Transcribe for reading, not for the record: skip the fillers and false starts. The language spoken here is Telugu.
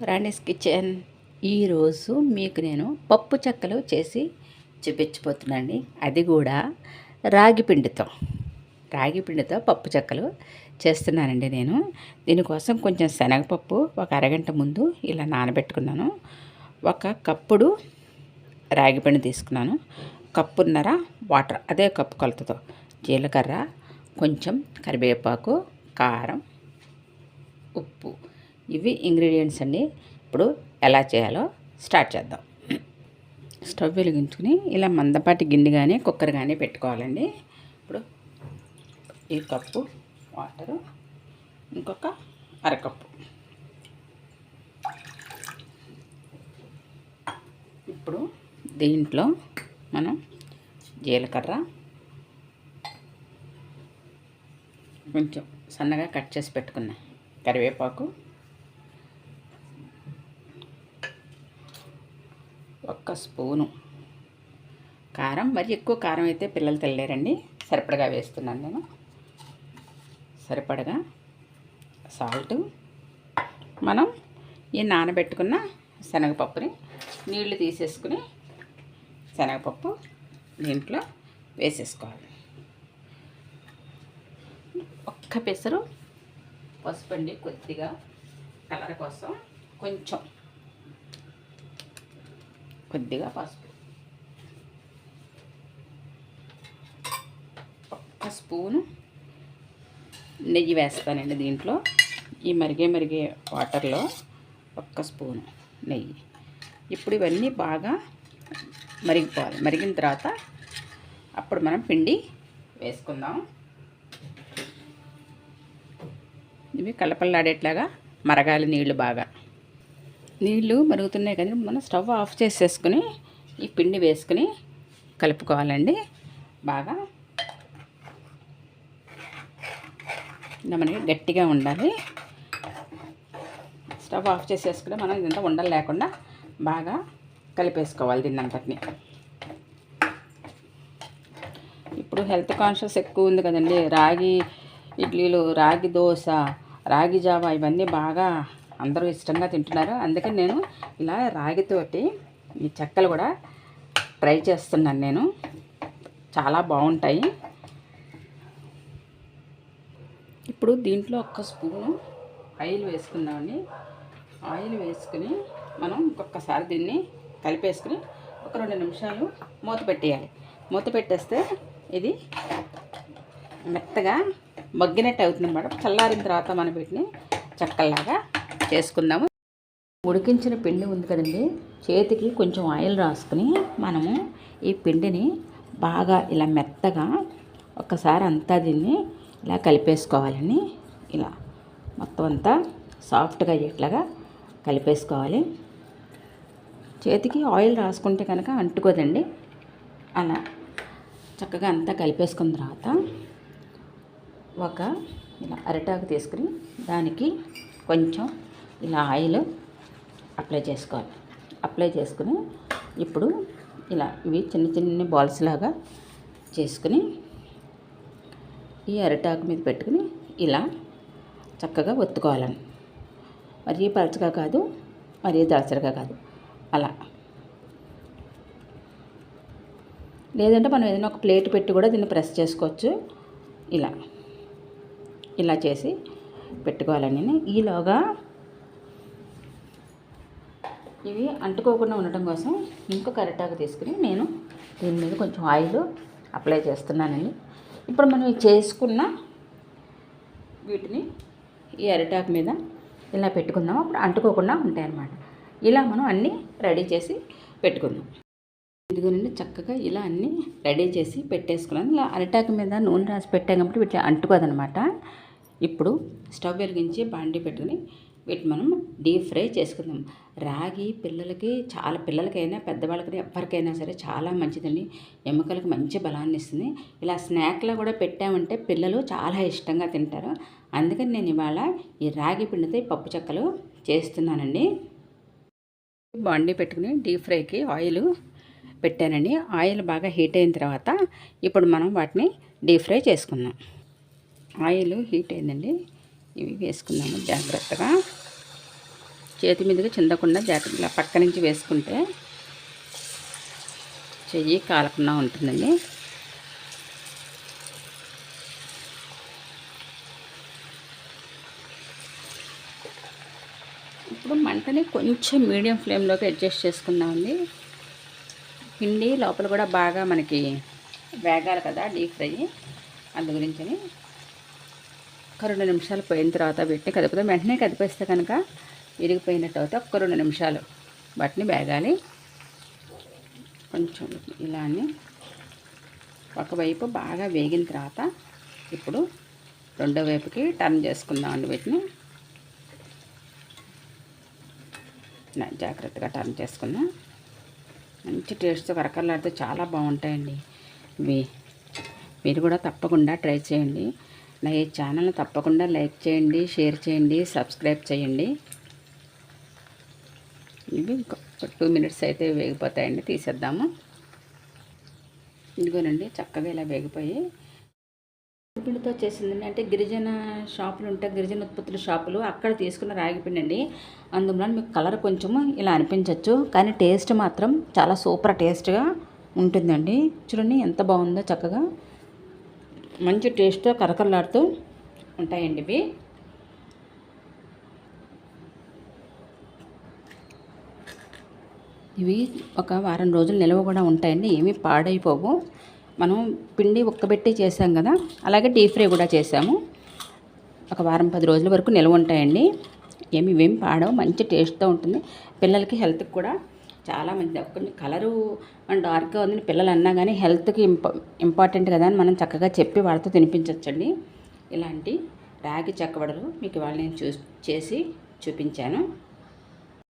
రాణీస్ కిచెన్. ఈరోజు మీకు నేను పప్పు చెక్కలు చేసి చూపించబోతున్నాండి. అది కూడా రాగి పిండితో పప్పు చెక్కలు చేస్తున్నానండి నేను. దీనికోసం కొంచెం శనగపప్పు ఒక అరగంట ముందు ఇలా నానబెట్టుకున్నాను. ఒక కప్పుడు రాగి పిండి తీసుకున్నాను. కప్పున్నర వాటర్, అదే కప్పు కొలతతో జీలకర్ర, కొంచెం కరివేపాకు, కారం, ఉప్పు, ఇవి ఇంగ్రీడియంట్స్ అండి. ఇప్పుడు ఎలా చేయాలో స్టార్ట్ చేద్దాం. స్టవ్ వెలిగించుకుని ఇలా మందపాటి గిన్నె కానీ కుక్కర్ కానీ పెట్టుకోవాలండి. ఇప్పుడు ఈ కప్పు వాటరు, ఇంకొక అరకప్పు. ఇప్పుడు దీంట్లో మనం జీలకర్ర, కొంచెం సన్నగా కట్ చేసి పెట్టుకున్న కరివేపాకు, ఒక్క స్పూను కారం. మరి ఎక్కువ కారం అయితే పిల్లలు తినలేరండి, సరిపడగా వేస్తున్నాను నేను. సరిపడగా సాల్ట్. మనం ఈ నానబెట్టుకున్న శనగపప్పుని నీళ్లు తీసేసుకుని శనగపప్పు దీంట్లో వేసేసుకోవాలి. ఒక్క పెసరు పసుపు అండి, కొద్దిగా కలర్ కోసం కొద్దిగా పసుపు, ఒక్క స్పూను నెయ్యి వేస్తానండి దీంట్లో. ఈ మరిగే వాటర్లో ఒక్క స్పూను నెయ్యి. ఇప్పుడు ఇవన్నీ బాగా మరిగిపోవాలి. మరిగిన తర్వాత అప్పుడు మనం పిండి వేసుకుందాం. ఇవి కలపలాడేట్లాగా మరగాలి నీళ్ళు బాగా. నీళ్ళు మరుగుతున్నాయి కానీ మనం స్టవ్ ఆఫ్ చేసేసుకుని ఈ పిండి వేసుకుని కలుపుకోవాలండి బాగా. ఇలా మనకి గట్టిగా ఉండాలి. స్టవ్ ఆఫ్ చేసేసుకుని మనం ఇదంతా ఉండలు లేకుండా బాగా కలిపేసుకోవాలి దీన్నంతటిని. ఇప్పుడు హెల్త్ కాన్షియస్ ఎక్కువ ఉంది కదండి. రాగి ఇడ్లీలు, రాగి దోశ, రాగి జావా ఇవన్నీ బాగా అందరూ ఇష్టంగా తింటున్నారు. అందుకని నేను ఇలా రాగితోటి ఈ చెక్కలు కూడా ట్రై చేస్తున్నాను నేను. చాలా బాగుంటాయి. ఇప్పుడు దీంట్లో ఒక్క స్పూను ఆయిల్ వేసుకుందామండి. ఆయిల్ వేసుకుని మనం ఇంకొకసారి దీన్ని కలిపేసుకుని ఒక 2 నిమిషాలు మూత పెట్టేయాలి. మూత పెట్టేస్తే ఇది మెత్తగా మగ్గినట్టు అవుతుంది అన్నమాట. చల్లారిన తర్వాత మనం వీటిని చెక్కల్లాగా చేసుకుందాము. ఉడికించిన పిండి ఉంది కదండి, చేతికి కొంచెం ఆయిల్ రాసుకుని మనము ఈ పిండిని బాగా ఇలా మెత్తగా ఒక్కసారి అంతా దీన్ని ఇలా కలిపేసుకోవాలని. ఇలా మొత్తం అంతా సాఫ్ట్గా అయ్యేట్లాగా కలిపేసుకోవాలి. చేతికి ఆయిల్ రాసుకుంటే కనుక అంటుకోదండి. అలా చక్కగా అంతా కలిపేసుకున్న తర్వాత ఒక ఇలా అరిటాకు తీసుకుని దానికి కొంచెం ఇలా ఆయిల్ అప్లై చేసుకోవాలి. అప్లై చేసుకుని ఇప్పుడు ఇలా ఇవి చిన్న బాల్స్ లాగా చేసుకుని ఈ అరిటాకు మీద పెట్టుకుని ఇలా చక్కగా ఒత్తుకోవాలని. మరీ పలచగా కాదు, మరీ దళసరిగా కాదు, అలా. లేదంటే మనం ఏదైనా ఒక ప్లేట్ పెట్టి కూడా దీన్ని ప్రెస్ చేసుకోవచ్చు. ఇలా చేసి పెట్టుకోవాలని. ఈలోగా ఇవి అంటుకోకుండా ఉండటం కోసం ఇంకొక అరిటాకు తీసుకుని నేను దీని మీద కొంచెం ఆయిల్ అప్లై చేస్తున్నానండి. ఇప్పుడు మనం చేసుకున్న వీటిని ఈ అరిటాకు మీద ఇలా పెట్టుకుందాం. అప్పుడు అంటుకోకుండా ఉంటాయి అన్నమాట. ఇలా మనం అన్నీ రెడీ చేసి పెట్టుకుందాం. ఇదిగోనండి, చక్కగా ఇలా అన్నీ రెడీ చేసి పెట్టేసుకున్నాను. ఇలా అరిటాకు మీద నూనె రాసి పెట్టాం కాబట్టి వీటి అంటుకోదనమాట. ఇప్పుడు స్టవ్ వెలిగించి బాండీ పెట్టుకుని వీటిని మనం డీప్ ఫ్రై చేసుకుందాం. రాగి పిల్లలకైనా పెద్దవాళ్ళకైనా ఎవరికైనా సరే చాలా మంచిదండి. ఎముకలకు మంచి బలాన్ని ఇస్తుంది. ఇలా స్నాక్లో కూడా పెట్టామంటే పిల్లలు చాలా ఇష్టంగా తింటారు. అందుకని నేను ఇవాళ ఈ రాగి పిండితో పప్పు చెక్కలు చేస్తున్నానండి. బాండీ పెట్టుకుని డీప్ ఫ్రైకి ఆయిల్ పెట్టానండి. ఆయిల్ బాగా హీట్ అయిన తర్వాత ఇప్పుడు మనం వాటిని డీప్ ఫ్రై చేసుకుందాం. ఆయిల్ హీట్ అయిందండి. ఇవి వేసుకుందాము జాగ్రత్తగా. చేతి మీదకి చిందకుండా జాగ్రత్త ఇలా పక్క నుంచి వేసుకుంటే చెయ్యి కాలకుండా ఉంటుందండి. ఇప్పుడు మంటని కొంచెం మీడియం ఫ్లేమ్లోకి అడ్జస్ట్ చేసుకుందామండి. పిండి లోపల కూడా బాగా మనకి వేగాలి కదా డీప్ ఫ్రై, అందు గురించని ఒక 2 నిమిషాలు పోయిన తర్వాత వీటిని కదుపుతాం. వెంటనే కదిపేస్తే కనుక విరిగిపోయినట్టు అవుతాయి. ఒక 2 నిమిషాలు వాటిని వేగాలి. కొంచెం ఇలా అని ఒకవైపు బాగా వేగిన తర్వాత ఇప్పుడు రెండో వైపుకి టర్న్ చేసుకుందామండి. వీటిని జాగ్రత్తగా టర్న్ చేసుకుందాం. మంచి టేస్ట్తో కరకరలాడితే చాలా బాగుంటాయండి ఇవి. మీరు కూడా తప్పకుండా ట్రై చేయండి. నా ఈ ఛానల్ని తప్పకుండా లైక్ చేయండి, షేర్ చేయండి, సబ్స్క్రైబ్ చేయండి. ఇవి ఇంకొక 2 మినిట్స్ అయితే వేగిపోతాయండి. తీసేద్దాము. ఇదిగోనండి చక్కగా ఇలా వేగిపోయి పిండితో చేసిందండి. అంటే గిరిజన షాపులు ఉంటాయి, గిరిజన ఉత్పత్తుల షాపులు, అక్కడ తీసుకున్న రాగి పిండి అండి. అందులో మీకు కలర్ కొంచెము ఇలా అనిపించవచ్చు, కానీ టేస్ట్ మాత్రం చాలా సూపర్ టేస్ట్గా ఉంటుందండి. చూడండి ఎంత బాగుందో, చక్కగా మంచి టేస్ట్తో కరకరలాడుతూ ఉంటాయండి ఇవి. ఇవి ఒక వారం రోజులు నిల్వ కూడా ఉంటాయండి, ఏమీ పాడైపోవు. మనం పిండి ఉక్కబెట్టి చేసాం కదా, అలాగే డీప్ ఫ్రై కూడా చేసాము. ఒక వారం 10 రోజుల వరకు నిల్వ ఉంటాయండి, ఇవేం పాడవు. మంచి టేస్ట్తో ఉంటుంది. పిల్లలకి హెల్త్కి కూడా చాలా మంచిది. కొంచెం కలరు డార్క్గా ఉందని పిల్లలు అన్నా కానీ హెల్త్కి ఇంపార్టెంట్ కదా అని మనం చక్కగా చెప్పి వాళ్ళతో తినిపించవచ్చండి. ఇలాంటి రాగి చెక్కవడలు మీకు ఇవాళ నేను చేసి చూపించాను.